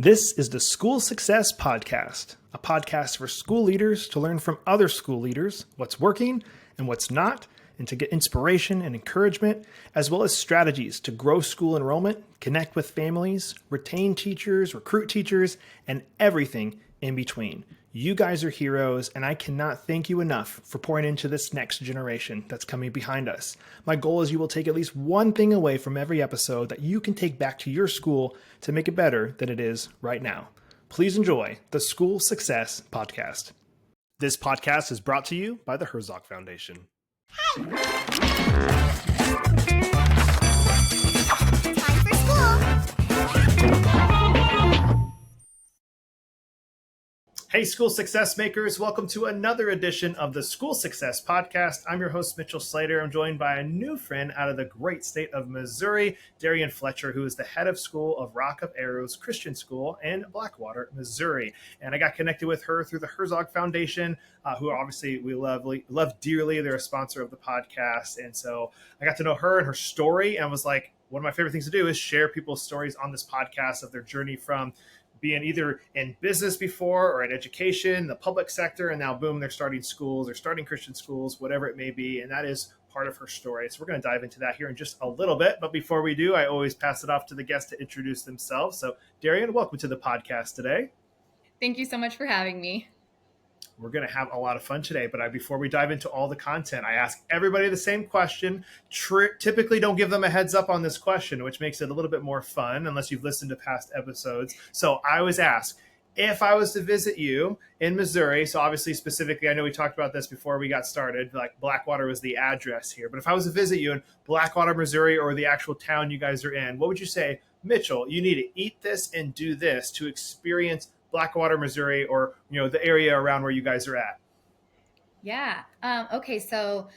This is the School Success Podcast, a podcast for school leaders to learn from other school leaders what's working and what's not, and to get inspiration and encouragement, as well as strategies to grow school enrollment, connect with families, retain teachers, recruit teachers, and everything in between. You guys are heroes, and I cannot thank you enough for pouring into this next generation that's coming behind us. My goal is you will take at least one thing away from every episode that you can take back to your school to make it better than it is right now. Please enjoy the School Success Podcast. This podcast is brought to you by the Herzog Foundation. Time for school. Hey, School Success Makers. Welcome to another edition of the School Success Podcast. I'm your host, Mitchell Slater. I'm joined by a new friend out of the great state of Missouri, Derrian Fletcher, who is the head of school of Rock of Arrows Christian School in Blackwater, Missouri. And I got connected with her through the Herzog Foundation, who obviously we love dearly. They're a sponsor of the podcast. And so I got to know her and her story, and was like, one of my favorite things to do is share people's stories on this podcast of their journey from being either in business before or in education, the public sector, and now boom, they're starting schools, they're starting Christian schools, whatever it may be. And that is part of her story. So we're going to dive into that here in just a little bit. But before we do, I always pass it off to the guests to introduce themselves. So Derrian, welcome to the podcast today. Thank you so much for having me. We're going to have a lot of fun today, but before we dive into all the content, I ask everybody the same question. Typically don't give them a heads up on this question, which makes it a little bit more fun unless you've listened to past episodes. So I always ask, if I was to visit you in Missouri, so obviously specifically, I know we talked about this before we got started, like Blackwater was the address here, but if I was to visit you in Blackwater, Missouri, or the actual town you guys are in, what would you say, Mitchell, you need to eat this and do this to experience Blackwater, Missouri, or the area around where you guys are at? Yeah. Okay. So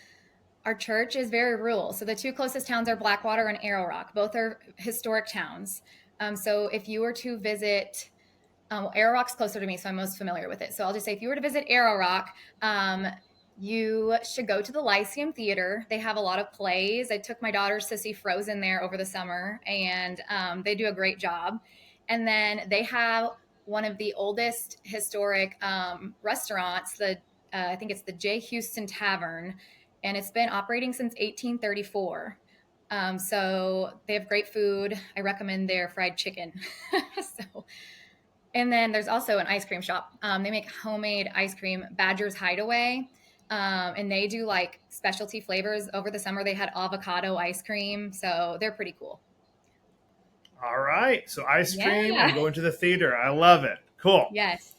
our church is very rural. So the two closest towns are Blackwater and Arrow Rock. Both are historic towns. So if you were to visit, Arrow Rock's closer to me, so I'm most familiar with it. So I'll just say, if you were to visit Arrow Rock, you should go to the Lyceum Theater. They have a lot of plays. I took my daughters to see Frozen there over the summer, and they do a great job. And then they have one of the oldest historic restaurants, I think it's the J. Houston Tavern, and it's been operating since 1834. So they have great food. I recommend their fried chicken. And then there's also an ice cream shop. They make homemade ice cream, Badger's Hideaway, and they do like specialty flavors. Over the summer, they had avocado ice cream, so they're pretty cool. All right. So ice cream and going to the theater. I love it. Cool. Yes.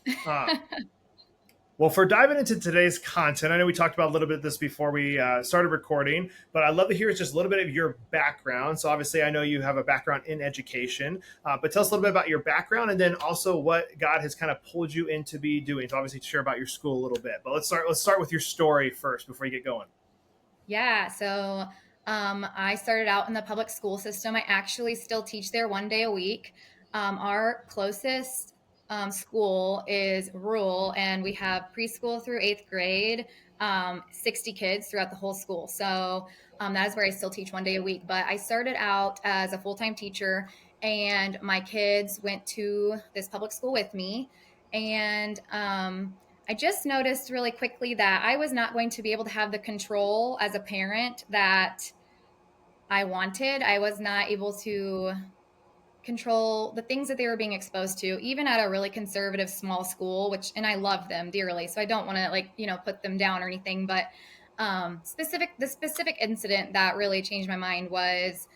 Well, for diving into today's content, I know we talked about a little bit of this before we started recording, but I'd love to hear just a little bit of your background. So obviously, I know you have a background in education, but tell us a little bit about your background and then also what God has kind of pulled you into be doing. So obviously, share about your school a little bit. But let's start with your story first before you get going. Yeah. So I started out in the public school system. I actually still teach there one day a week. Our closest school is rural, and we have preschool through 8th grade, 60 kids throughout the whole school. So that is where I still teach one day a week. But I started out as a full-time teacher, and my kids went to this public school with me. And I just noticed really quickly that I was not going to be able to have the control as a parent that I wanted. I was not able to control the things that they were being exposed to, even at a really conservative small school, and I love them dearly. So I don't want to put them down or anything, but the specific incident that really changed my mind was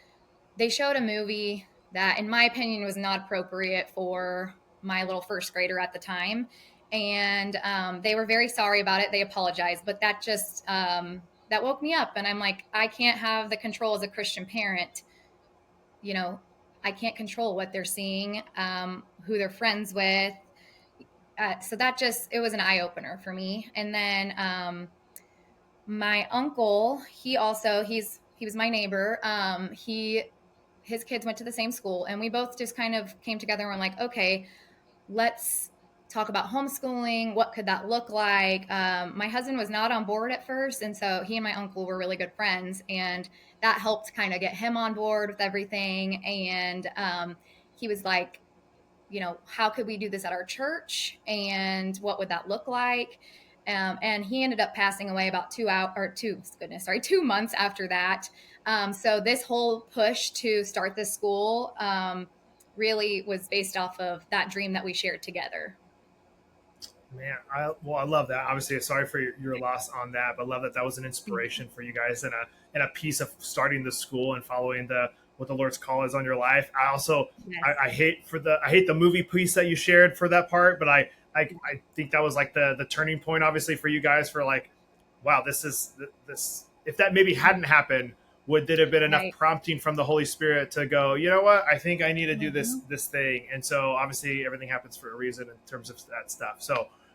they showed a movie that, in my opinion, was not appropriate for my little first grader at the time. And they were very sorry about it. They apologized, but that just, that woke me up. And I'm like, I can't have the control as a Christian parent. I can't control what they're seeing, who they're friends with. So that it was an eye opener for me. And then my uncle, he was my neighbor. His kids went to the same school, and we both just kind of came together and were like, okay, let's talk about homeschooling. What could that look like? My husband was not on board at first. And so he and my uncle were really good friends, and that helped kind of get him on board with everything. And he was like, how could we do this at our church and what would that look like? And he ended up passing away about 2 months after that. So this whole push to start this school really was based off of that dream that we shared together. Man, I love that. Obviously, sorry for your loss on that, but love that that was an inspiration for you guys and a piece of starting the school and following the what the Lord's call is on your life. I also Yes. I hate the movie piece that you shared for that part, but I think that was like the turning point, obviously, for you guys for like, wow, this if that maybe hadn't happened, would there have been enough Right. prompting from the Holy Spirit to go, you know what, I think I need to do Mhm. this thing. And so obviously everything happens for a reason in terms of that stuff.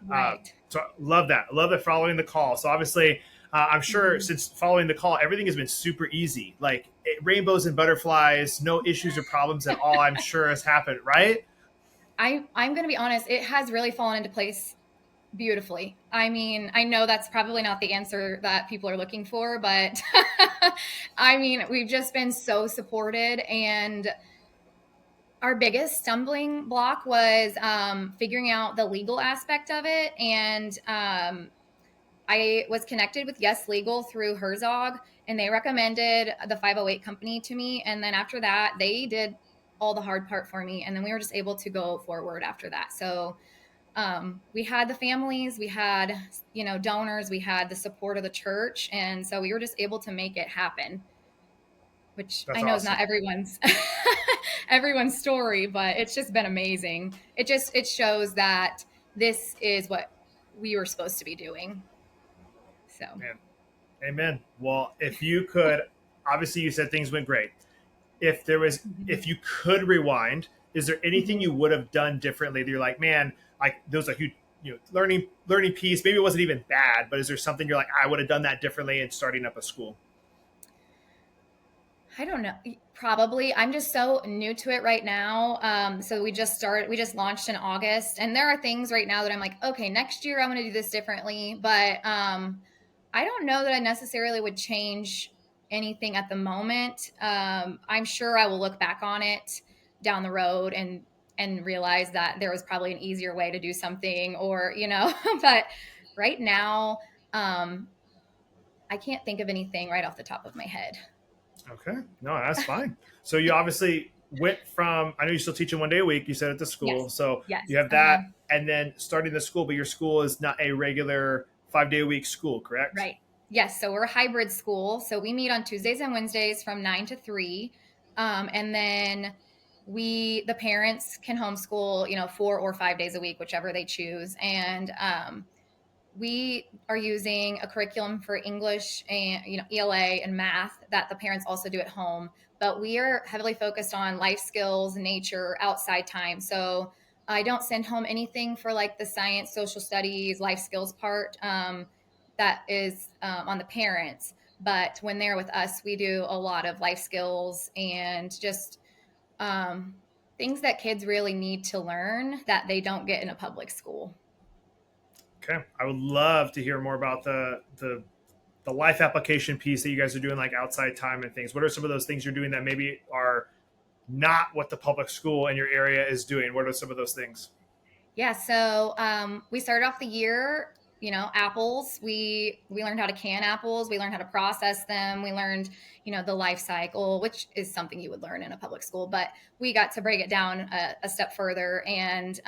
Right. So love that. I love that following the call. So obviously, I'm sure Mhm. since following the call, everything has been super easy. Like rainbows and butterflies, no issues or problems at all. I'm sure has happened, right? I'm going to be honest, it has really fallen into place beautifully. I mean, I know that's probably not the answer that people are looking for, but I mean, we've just been so supported. And our biggest stumbling block was figuring out the legal aspect of it. And I was connected with Yes Legal through Herzog, and they recommended the 508 company to me. And then after that, they did all the hard part for me. And then we were just able to go forward after that. So we had the families, we had, donors, we had the support of the church. And so we were just able to make it happen, which That's I know is awesome. not everyone's everyone's story, but it's just been amazing. It shows that this is what we were supposed to be doing. So, Man, amen. Well, if you could, obviously you said things went great. If there was, mhm. if you could rewind, is there anything Mhm. you would have done differently that you're like, man, like there was a huge, learning piece. Maybe it wasn't even bad, but is there something you're like, I would have done that differently in starting up a school? I don't know. Probably. I'm just so new to it right now. So we just launched in August, and there are things right now that I'm like, okay, next year I'm going to do this differently. But I don't know that I necessarily would change anything at the moment. I'm sure I will look back on it down the road and realize that there was probably an easier way to do something, or but right now, um, I can't think of anything right off the top of my head. Okay. No, that's fine. So you obviously went from, I know you're still teaching 1 day a week, you said at the Yes. school. So you Yes. have Uh-huh. that and then starting the school, but your school is not a regular 5 day a week school, correct? Right. Yes. So we're a hybrid school. So we meet on Tuesdays and Wednesdays from 9 to 3. And then the parents can homeschool, 4 or 5 days a week, whichever they choose. And we are using a curriculum for English and ELA and math that the parents also do at home. But we are heavily focused on life skills, nature, outside time. So I don't send home anything for like the science, social studies, life skills part. That is on the parents. But when they're with us, we do a lot of life skills and just um, things that kids really need to learn that they don't get in a public school. Okay. I would love to hear more about the life application piece that you guys are doing, like outside time and things. What are some of those things you're doing that maybe are not what the public school in your area is doing? What are some of those things? Yeah, so we started off the year, apples. We learned how to can apples. We learned how to process them. We learned, the life cycle, which is something you would learn in a public school. But we got to break it down a step further, and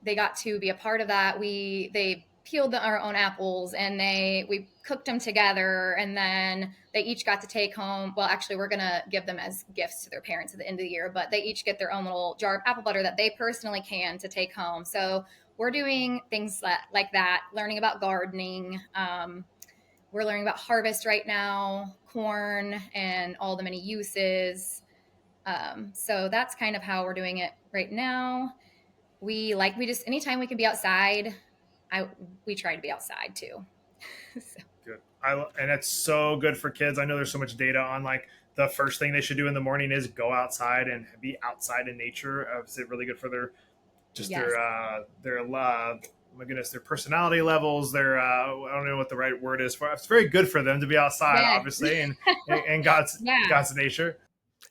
they got to be a part of that. They peeled our own apples, and we cooked them together, and then they each got to take home. Well, actually, we're gonna give them as gifts to their parents at the end of the year, but they each get their own little jar of apple butter that they personally can to take home. So we're doing things like that, learning about gardening. We're learning about harvest right now, corn and all the many uses. So that's kind of how we're doing it right now. We just anytime we can be outside, I we try to be outside too. So, Good. And it's so good for kids. I know there's so much data on like the first thing they should do in the morning is go outside and be outside in nature. Is it really good for their just yes. their my goodness, their personality levels, their I don't know what the right word is for. It's very good for them to be outside, Yes. obviously, and God's Yeah. God's nature.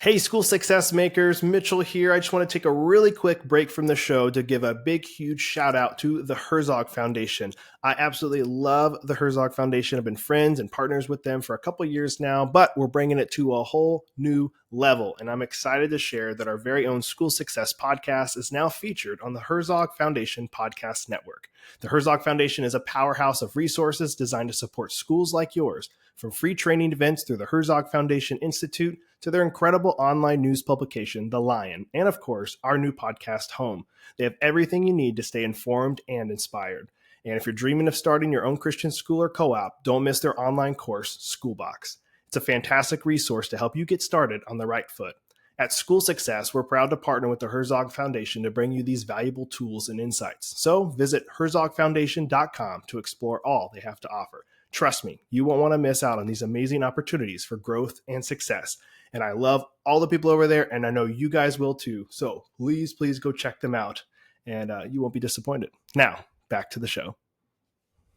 Hey, school success makers, Mitchell here. I just want to take a really quick break from the show to give a big, huge shout out to the Herzog Foundation. I absolutely love the Herzog Foundation. I've been friends and partners with them for a couple years now, but we're bringing it to a whole new level. And I'm excited to share that our very own School Success podcast is now featured on the Herzog Foundation Podcast Network. The Herzog Foundation is a powerhouse of resources designed to support schools like yours, from free training events through the Herzog Foundation Institute to their incredible online news publication, The Lion, and of course, our new podcast, Home. They have everything you need to stay informed and inspired. And if you're dreaming of starting your own Christian school or co-op, don't miss their online course, Schoolbox. It's a fantastic resource to help you get started on the right foot. At School Success, we're proud to partner with the Herzog Foundation to bring you these valuable tools and insights. So visit herzogfoundation.com to explore all they have to offer. Trust me, you won't want to miss out on these amazing opportunities for growth and success. And I love all the people over there, and I know you guys will too. So please, please go check them out, and you won't be disappointed. Now, back to the show.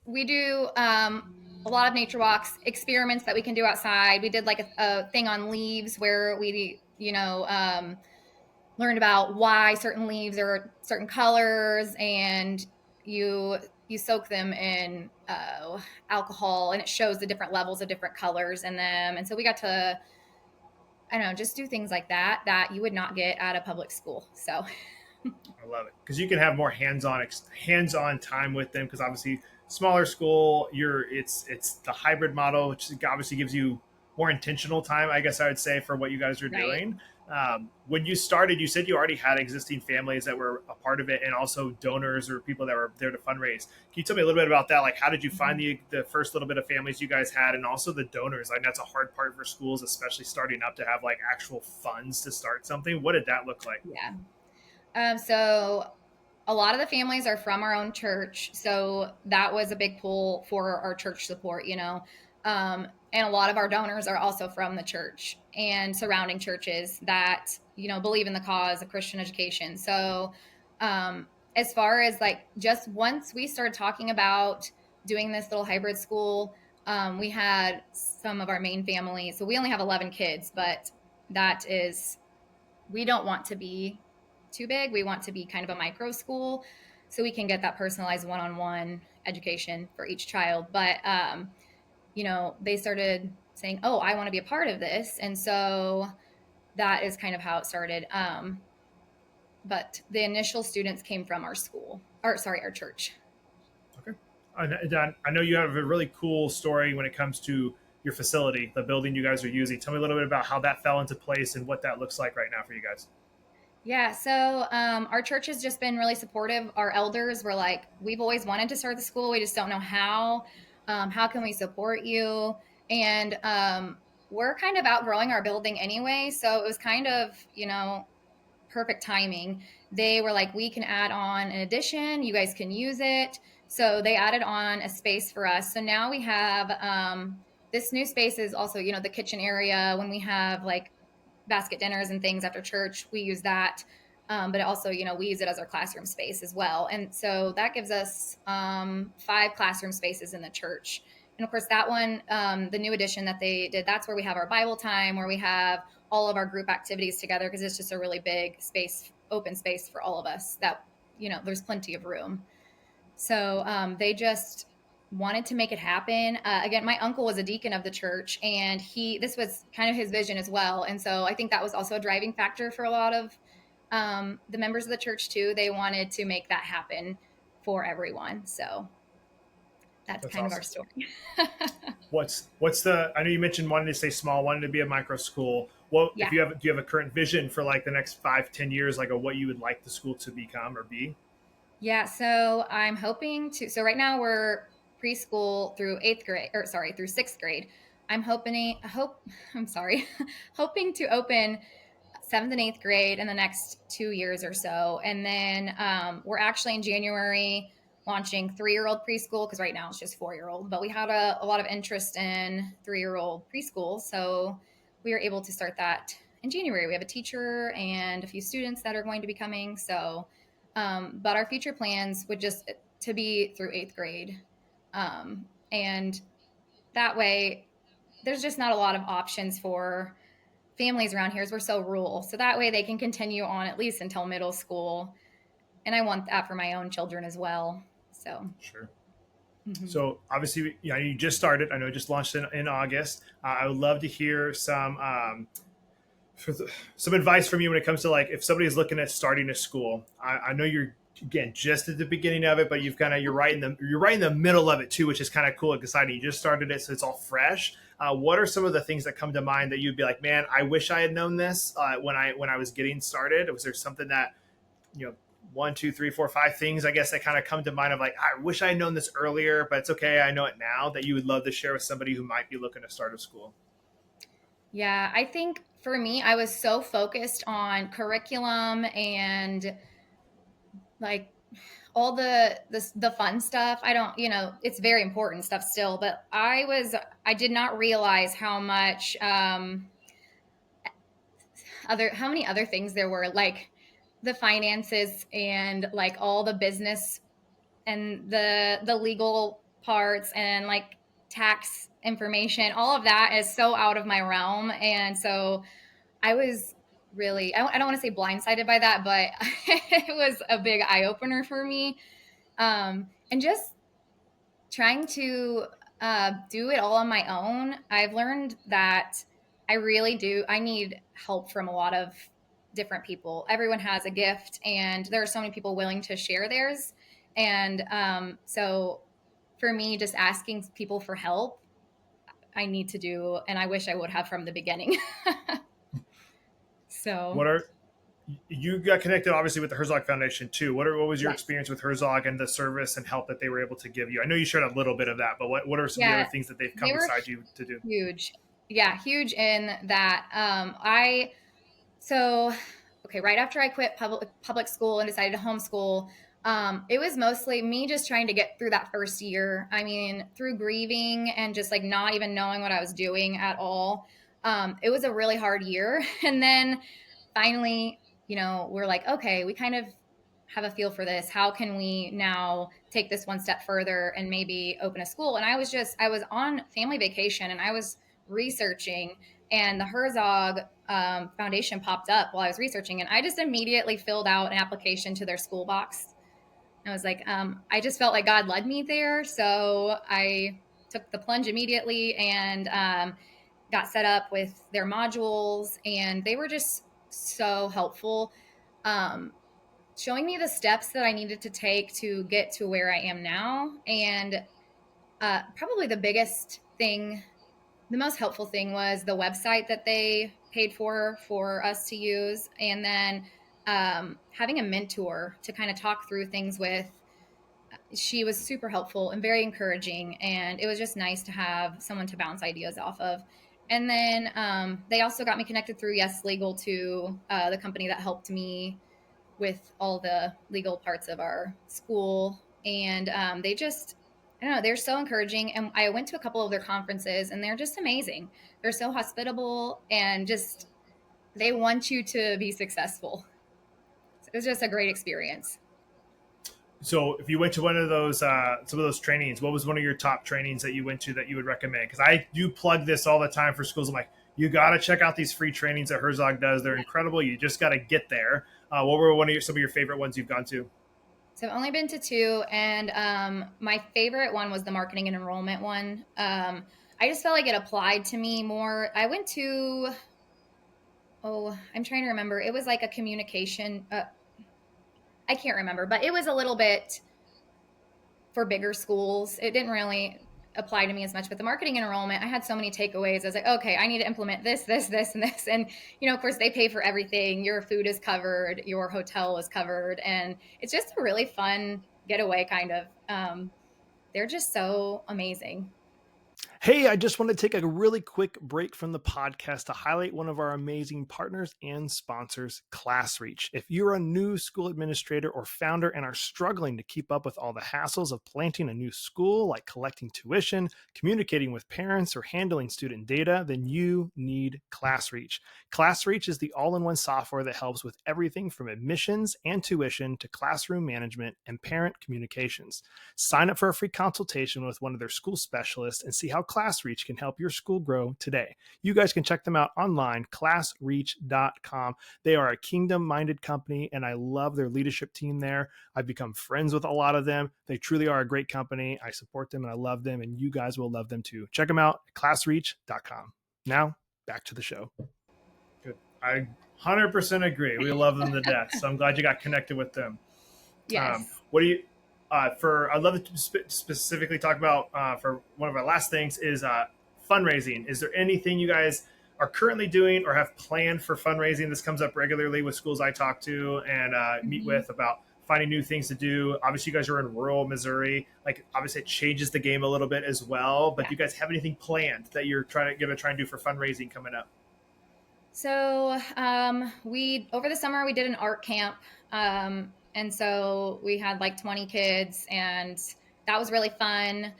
We do a lot of nature walks, experiments that we can do outside. We did like a thing on leaves where we, learned about why certain leaves are certain colors, and you soak them in alcohol, and it shows the different levels of different colors in them. And so we got to, I don't know, just do things like that you would not get at a public school. So I love it because you can have more hands-on time with them. Because obviously, smaller school, it's the hybrid model, which obviously gives you more intentional time, I guess I would say, for what you guys are right. doing. When you started, you said you already had existing families that were a part of it, and also donors or people that were there to fundraise. Can you tell me a little bit about that? Like, how did you find the first little bit of families you guys had, and also the donors? Like, that's a hard part for schools, especially starting up, to have like actual funds to start something. What did that look like? Yeah. So a lot of the families are from our own church. So that was a big pull for our church support, and a lot of our donors are also from the church and surrounding churches that, believe in the cause of Christian education. So as far as like, just once we started talking about doing this little hybrid school, we had some of our main families. So we only have 11 kids, but we don't want to be too big. We want to be kind of a micro school so we can get that personalized one-on-one education for each child. But, they started saying, oh, I want to be a part of this. And so that is kind of how it started. But the initial students came from our church. Okay. I know you have a really cool story when it comes to your facility, the building you guys are using. Tell me a little bit about how that fell into place and what that looks like right now for you guys. Yeah, so our church has just been really supportive. Our elders were like, we've always wanted to start the school. We just don't know how. How can we support you? And we're kind of outgrowing our building anyway. So it was kind of, perfect timing. They were like, we can add on an addition. You guys can use it. So they added on a space for us. So now we have this new space is also, the kitchen area. When we have like basket dinners and things after church, we use that. But also, we use it as our classroom space as well. And so that gives us 5 classroom spaces in the church. And of course, that one, the new addition that they did, that's where we have our Bible time, where we have all of our group activities together, because it's just a really big space, open space for all of us that, there's plenty of room. So they just wanted to make it happen. Again, my uncle was a deacon of the church, and this was kind of his vision as well. And so I think that was also a driving factor for a lot of the members of the church too. They wanted to make that happen for everyone. So that's kind awesome. Of our story. I know you mentioned wanting to stay small, wanting to be a micro school. Yeah. Do you have a current vision for like the next 5-10 years, like what you would like the school to become or be? Yeah. So I'm hoping so right now we're preschool through through 6th grade. hoping to open 7th and 8th grade in the next 2 years or so. And then we're actually in January launching 3-year-old preschool, because right now it's just 4-year-old, but we had a lot of interest in 3-year-old preschool. So we were able to start that in January. We have a teacher and a few students that are going to be coming. So, but our future plans would just to be through 8th grade. And that way there's just not a lot of options for families around here is we're so rural. So that way they can continue on at least until middle school. And I want that for my own children as well. So, Sure. mhm. So obviously, you just started. I know it just launched in August. I would love to hear some advice from you when it comes to like if somebody is looking at starting a school. I know you're again just at the beginning of it, but you're right in the middle of it too, which is kind of cool and exciting. You just started it, so it's all fresh. What are some of the things that come to mind that you'd be like, man, I wish I had known this when I was getting started? Was there something that one, two, three, four, five things I guess that kind of come to mind of like, I wish I had known this earlier, but it's okay, I know it now, that you would love to share with somebody who might be looking to start a school? Yeah, I think for me, I was so focused on curriculum and like all the fun stuff. I don't, it's very important stuff still, but I did not realize how much how many other things there were, like the finances and like all the business and the legal parts and like tax information. All of that is so out of my realm, and so I was really, I don't want to say blindsided by that, but it was a big eye opener for me. And just trying to do it all on my own, I've learned that I need help from a lot of different people. Everyone has a gift, and there are so many people willing to share theirs. And so for me, just asking people for help, I need to do, and I wish I would have from the beginning. So, What are You got connected obviously with the Herzog Foundation too. What was your yes. experience with Herzog and the service and help that they were able to give you? I know you shared a little bit of that, but what are some of the Yeah, other things that they've come they were beside you to do? huge. Yeah, huge in that. So okay, right after I quit public school and decided to homeschool, it was mostly me just trying to get through that first year. I mean, through grieving and just like not even knowing what I was doing at all. It was a really hard year. And then finally, we're like, okay, we kind of have a feel for this. How can we now take this one step further and maybe open a school? And I was on family vacation and I was researching, and the Herzog Foundation popped up while I was researching, and I just immediately filled out an application to their school box. I was like, I just felt like God led me there, so I took the plunge immediately and got set up with their modules, and they were just so helpful, showing me the steps that I needed to take to get to where I am now. And probably the most helpful thing was the website that they paid for us to use, and then having a mentor to kind of talk through things with. She was super helpful and very encouraging, and it was just nice to have someone to bounce ideas off of. And then they also got me connected through Yes Legal to the company that helped me with all the legal parts of our school. And they just, I don't know, they're so encouraging. And I went to a couple of their conferences, and they're just amazing. They're so hospitable, and just, they want you to be successful. It was just a great experience. So if you went to one of those some of those trainings, what was one of your top trainings that you went to that you would recommend? Because I do plug this all the time for schools. I'm like, you got to check out these free trainings that Herzog does. They're incredible. You just got to get there. What were some of your favorite ones you've gone to? So I've only been to two, and my favorite one was the marketing and enrollment one. I just felt like it applied to me more. I went to, I'm trying to remember. It was like a communication. I can't remember, but it was a little bit for bigger schools. It didn't really apply to me as much. But the marketing and enrollment, I had so many takeaways. I was like, okay, I need to implement this, this, this, and this. And, of course, they pay for everything. Your food is covered. Your hotel is covered. And it's just a really fun getaway, kind of. They're just so amazing. Hey, I just want to take a really quick break from the podcast to highlight one of our amazing partners and sponsors, ClassReach. If you're a new school administrator or founder and are struggling to keep up with all the hassles of planting a new school, like collecting tuition, communicating with parents, or handling student data, then you need ClassReach. ClassReach is the all-in-one software that helps with everything from admissions and tuition to classroom management and parent communications. Sign up for a free consultation with one of their school specialists and see how ClassReach can help your school grow today. You guys can check them out online, classreach.com. They are a kingdom-minded company, and I love their leadership team there. I've become friends with a lot of them. They truly are a great company. I support them, and I love them, and you guys will love them too. Check them out at classreach.com. Now, back to the show. Good. I 100% agree. We love them to death, so I'm glad you got connected with them. Yes. What do you, I'd love to specifically talk about for one of our last things is fundraising. Is there anything you guys are currently doing or have planned for fundraising? This comes up regularly with schools I talk to and meet with about finding new things to do. Obviously, you guys are in rural Missouri. Like, obviously, it changes the game a little bit as well. But do you guys have anything planned that you're trying to do for fundraising coming up? So we over the summer we did an art camp, and so we had like 20 kids, and that was really fun.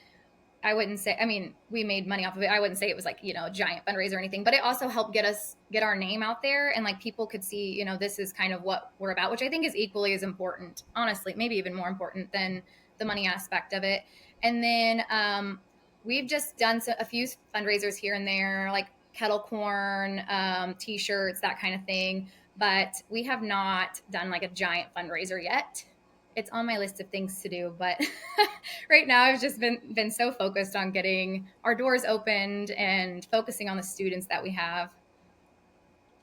I wouldn't say, I mean, we made money off of it. I wouldn't say it was like, a giant fundraiser or anything, but it also helped get our name out there, and like people could see, this is kind of what we're about, which I think is equally as important, honestly, maybe even more important than the money aspect of it. And then we've just done a few fundraisers here and there, like kettle corn, t-shirts, that kind of thing. But we have not done like a giant fundraiser yet. It's on my list of things to do, but right now I've just been so focused on getting our doors opened and focusing on the students that we have.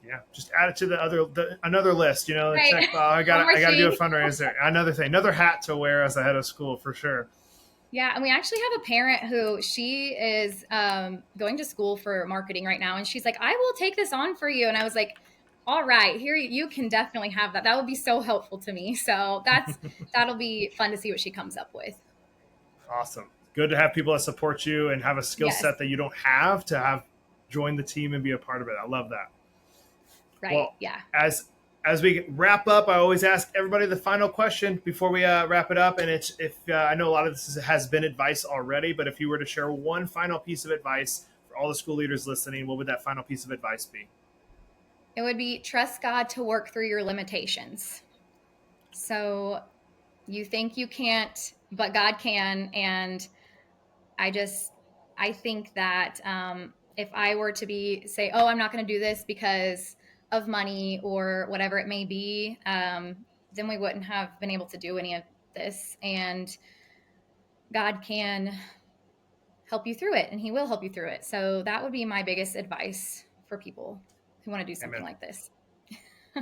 Yeah, just add it to another list. Right. Check. I got to do a fundraiser. Another thing, another hat to wear as a head of school for sure. Yeah, and we actually have a parent who she is going to school for marketing right now, and she's like, "I will take this on for you," and I was like, all right, here you can definitely have that. That would be so helpful to me. So that'll be fun to see what she comes up with. Awesome. Good to have people that support you and have a skill set that you don't have to have join the team and be a part of it. I love that. Right. Well, yeah. As we wrap up, I always ask everybody the final question before we wrap it up. And it's I know a lot of this has been advice already, but if you were to share one final piece of advice for all the school leaders listening, what would that final piece of advice be? It would be trust God to work through your limitations. So you think you can't, but God can. And I think that if I were to say, oh, I'm not going to do this because of money or whatever it may be, then we wouldn't have been able to do any of this. And God can help you through it, and he will help you through it. So that would be my biggest advice for people who want to do something like this.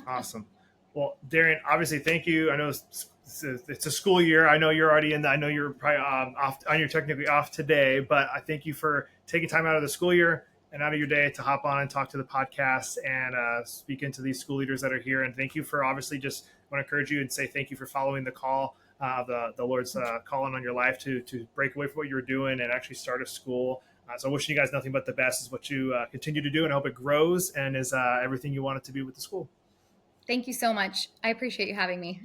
Awesome. Well, Derrian, obviously, thank you. I know it's a school year. I know you're already in I know you're probably off. You're technically off today, but I thank you for taking time out of the school year and out of your day to hop on and talk to the podcast and speak into these school leaders that are here. And thank you for obviously just want to encourage you and say thank you for following the call, the Lord's calling on your life to break away from what you're doing and actually start a school. So wishing you guys nothing but the best is what you continue to do, and I hope it grows and is everything you want it to be with the school. Thank you so much. I appreciate you having me.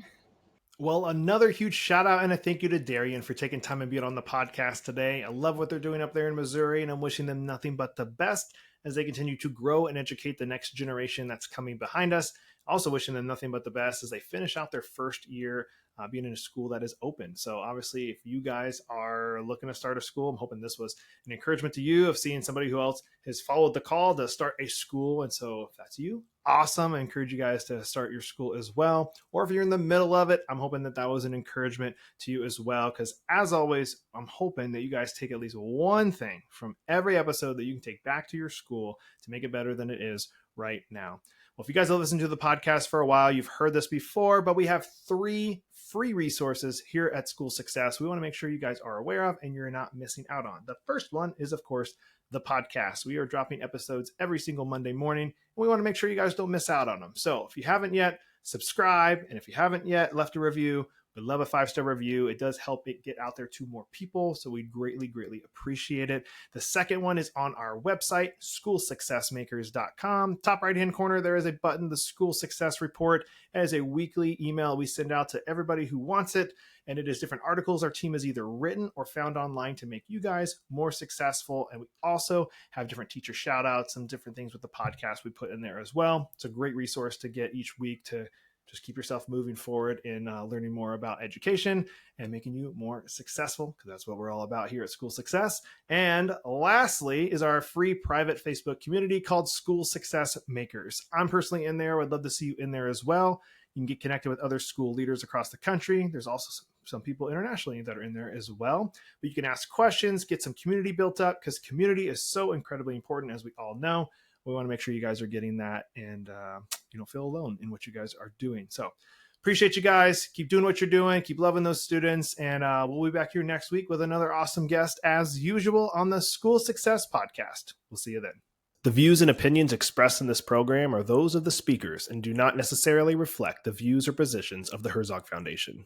Well, another huge shout out and a thank you to Derrian for taking time and being on the podcast today. I love what they're doing up there in Missouri, and I'm wishing them nothing but the best as they continue to grow and educate the next generation that's coming behind us. Also wishing them nothing but the best as they finish out their first year being in a school that is open. So obviously, if you guys are looking to start a school, I'm hoping this was an encouragement to you of seeing somebody who else has followed the call to start a school. And so if that's you, awesome. I encourage you guys to start your school as well. Or if you're in the middle of it, I'm hoping that was an encouragement to you as well. Because as always, I'm hoping that you guys take at least one thing from every episode that you can take back to your school to make it better than it is right now. Well, if you guys have listened to the podcast for a while, you've heard this before, but we have 3 free resources here at School Success we want to make sure you guys are aware of and you're not missing out on. The first one is, of course, the podcast. We are dropping episodes every single Monday morning, and we want to make sure you guys don't miss out on them. So if you haven't yet, subscribe. And if you haven't yet left a review, we'd love a 5-star review. It does help it get out there to more people. So we greatly, greatly appreciate it. The second one is on our website, schoolsuccessmakers.com. Top right-hand corner, there is a button, the School Success Report. It is a weekly email we send out to everybody who wants it. And it is different articles our team has either written or found online to make you guys more successful. And we also have different teacher shout outs and different things with the podcast we put in there as well. It's a great resource to get each week to just keep yourself moving forward in learning more about education and making you more successful, because that's what we're all about here at School Success. And lastly is our free private Facebook community called School Success Makers. I'm personally in there. Would love to see you in there as well. You can get connected with other school leaders across the country. There's also some people internationally that are in there as well. But you can ask questions, get some community built up, because community is so incredibly important, as we all know. We want to make sure you guys are getting that and you don't feel alone in what you guys are doing. So appreciate you guys. Keep doing what you're doing. Keep loving those students. And we'll be back here next week with another awesome guest as usual on the School Success Podcast. We'll see you then. The views and opinions expressed in this program are those of the speakers and do not necessarily reflect the views or positions of the Herzog Foundation.